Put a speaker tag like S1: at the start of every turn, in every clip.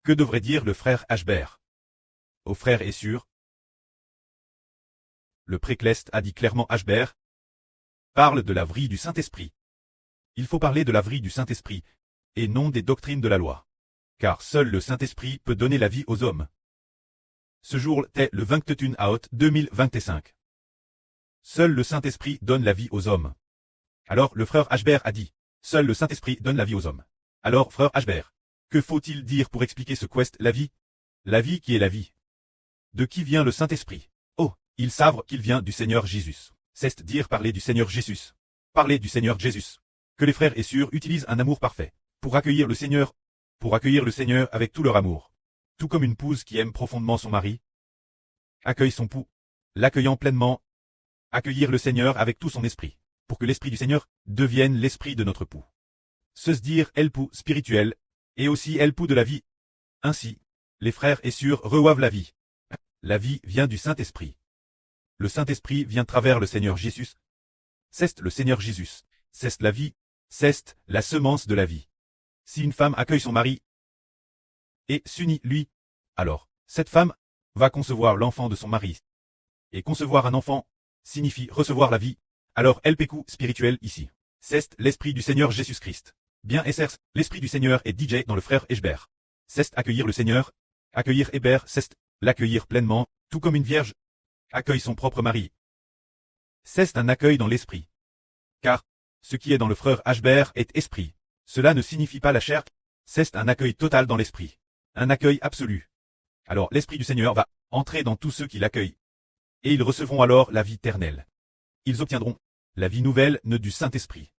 S1: Que devrait dire le frère Ashbert? Au frère est sûr. Le précleste a dit clairement Ashbert. Parle de la vrille du Saint-Esprit. Il faut parler de la vrille du Saint-Esprit, et non des doctrines de la loi. Car seul le Saint-Esprit peut donner la vie aux hommes. Ce jour est le 21 août 2025. Seul le Saint-Esprit donne la vie aux hommes. Alors le frère Ashbert a dit, seul le Saint-Esprit donne la vie aux hommes. Alors frère Ashbert, que faut-il dire pour expliquer ce qu'est la vie? La vie qui est la vie. De qui vient le Saint-Esprit? Oh, ils savent qu'il vient du Seigneur Jésus. C'est-dire parler du Seigneur Jésus. Parler du Seigneur Jésus. Que les frères et sœurs utilisent un amour parfait. Pour accueillir le Seigneur. Pour accueillir le Seigneur avec tout leur amour. Tout comme une épouse qui aime profondément son mari. Accueille son époux. L'accueillant pleinement. Accueillir le Seigneur avec tout son esprit. Pour que l'esprit du Seigneur devienne l'esprit de notre époux. Se dire époux spirituel. Et aussi époux de la vie. Ainsi, les frères et sœurs reçoivent la vie. La vie vient du Saint-Esprit. Le Saint-Esprit vient travers le Seigneur Jésus. C'est le Seigneur Jésus. C'est la vie. C'est la semence de la vie. Si une femme accueille son mari et s'unit lui, alors, cette femme va concevoir l'enfant de son mari. Et concevoir un enfant signifie recevoir la vie. Alors LPQ spirituel ici. C'est l'esprit du Seigneur Jésus-Christ. Bien SR, l'esprit du Seigneur est DJ dans le frère Ashbert. C'est accueillir le Seigneur. Accueillir Hébert, c'est l'accueillir pleinement, tout comme une vierge accueille son propre mari. C'est un accueil dans l'esprit. Car, ce qui est dans le frère Ashbert est esprit. Cela ne signifie pas la chair, c'est un accueil total dans l'esprit. Un accueil absolu. Alors l'esprit du Seigneur va entrer dans tous ceux qui l'accueillent. Et ils recevront alors la vie éternelle. Ils obtiendront la vie nouvelle du Saint-Esprit.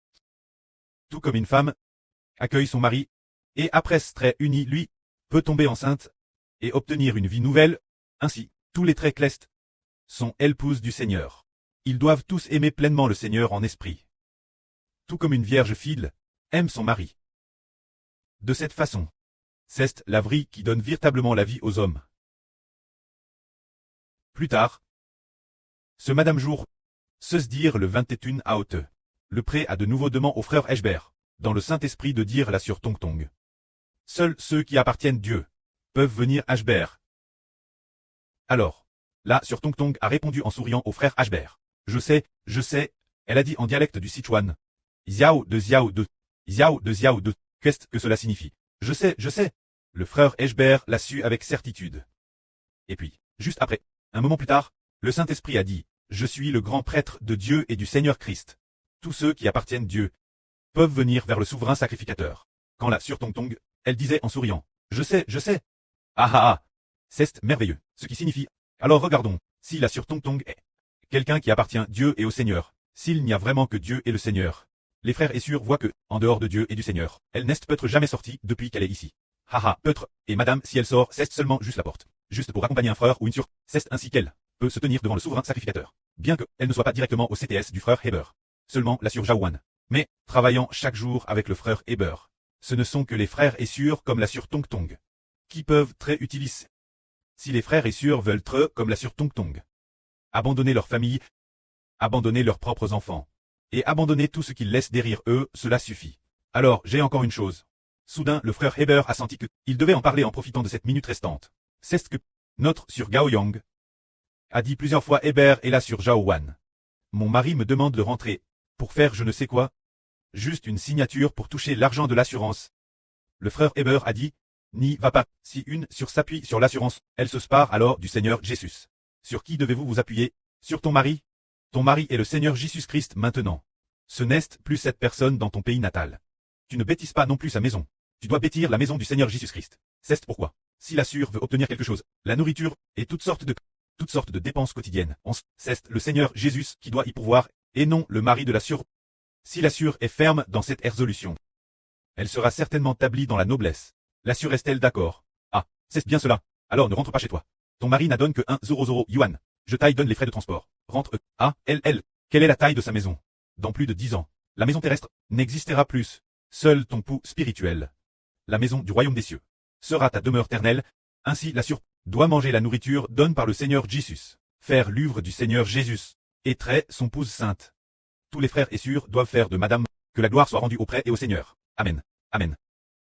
S1: Tout comme une femme accueille son mari, et après s'être unie lui, peut tomber enceinte, et obtenir une vie nouvelle, ainsi, tous les traits clestes sont épouses du Seigneur. Ils doivent tous aimer pleinement le Seigneur en esprit. Tout comme une vierge fidèle aime son mari. De cette façon, c'est la vrille qui donne véritablement la vie aux hommes. Plus tard, ce Madame Jour, se dire le 21 août, le pré a de nouveau demandé au frère Ashbert, dans le Saint-Esprit de dire la sur Tong Tong. Seuls ceux qui appartiennent Dieu peuvent venir Ashbert. Alors, la sur Tong Tong a répondu en souriant au frère Ashbert. Je sais, elle a dit en dialecte du Sichuan. Xiao de Xiao de, Xiao de Xiao de, qu'est-ce que cela signifie? Je sais. Le frère Ashbert l'a su avec certitude. Et puis, juste après, un moment plus tard, le Saint-Esprit a dit, je suis le grand prêtre de Dieu et du Seigneur Christ. Tous ceux qui appartiennent Dieu peuvent venir vers le souverain sacrificateur. Quand la sur Tong Tong, elle disait en souriant, je sais. Ah. C'est merveilleux, ce qui signifie, alors regardons, si la sur Tong Tong est quelqu'un qui appartient à Dieu et au Seigneur, s'il n'y a vraiment que Dieu et le Seigneur. Les frères et sœurs voient que, en dehors de Dieu et du Seigneur, elle n'est peut-être jamais sortie depuis qu'elle est ici. Peut-être, et madame, si elle sort, c'est seulement juste la porte. Juste pour accompagner un frère ou une sœur, c'est ainsi qu'elle peut se tenir devant le souverain sacrificateur. Bien que, elle ne soit pas directement au CTS du frère Heber. Seulement la sœur Jaowan. Mais, travaillant chaque jour avec le frère Heber. Ce ne sont que les frères et sœurs comme la sœur Tong Tong. Qui peuvent très utiliser. Si les frères et sœurs veulent très comme la sœur Tong Tong. Abandonner leur famille. Abandonner leurs propres enfants. Et abandonner tout ce qu'ils laissent derrière eux, cela suffit. Alors, j'ai encore une chose. Soudain, le frère Heber a senti qu'il devait en parler en profitant de cette minute restante. C'est ce que notre sur Gao Yang a dit plusieurs fois Heber et la sur Zhao Wan. Mon mari me demande de rentrer. Pour faire je ne sais quoi. Juste une signature pour toucher l'argent de l'assurance. Le frère Heber a dit, n'y va pas. Si une sur s'appuie sur l'assurance, elle se spare alors du Seigneur Jésus. Sur qui devez-vous vous appuyer? Sur ton mari? Ton mari est le Seigneur Jésus-Christ maintenant. Ce n'est plus cette personne dans ton pays natal. Tu ne bêtises pas non plus sa maison. Tu dois bâtir la maison du Seigneur Jésus-Christ. C'est pourquoi, si la sœur veut obtenir quelque chose, la nourriture et toutes sortes de dépenses quotidiennes, c'est le Seigneur Jésus qui doit y pourvoir, et non le mari de la sœur. Si la sœur est ferme dans cette résolution, elle sera certainement établie dans la noblesse. La sœur est-elle d'accord? Ah, c'est bien cela. Alors ne rentre pas chez toi. Ton mari n'a donné que 1,00 yuan. Je taille donne les frais de transport. Rentre. Quelle est la taille de sa maison? Dans plus de 10 ans, la maison terrestre n'existera plus. Seul ton époux spirituel, la maison du royaume des cieux, sera ta demeure éternelle. Ainsi la sœur doit manger la nourriture donnée par le Seigneur Jésus, faire l'œuvre du Seigneur Jésus, et traiter son épouse sainte. Tous les frères et sœurs doivent faire de madame, que la gloire soit rendue auprès et au Seigneur. Amen. Amen.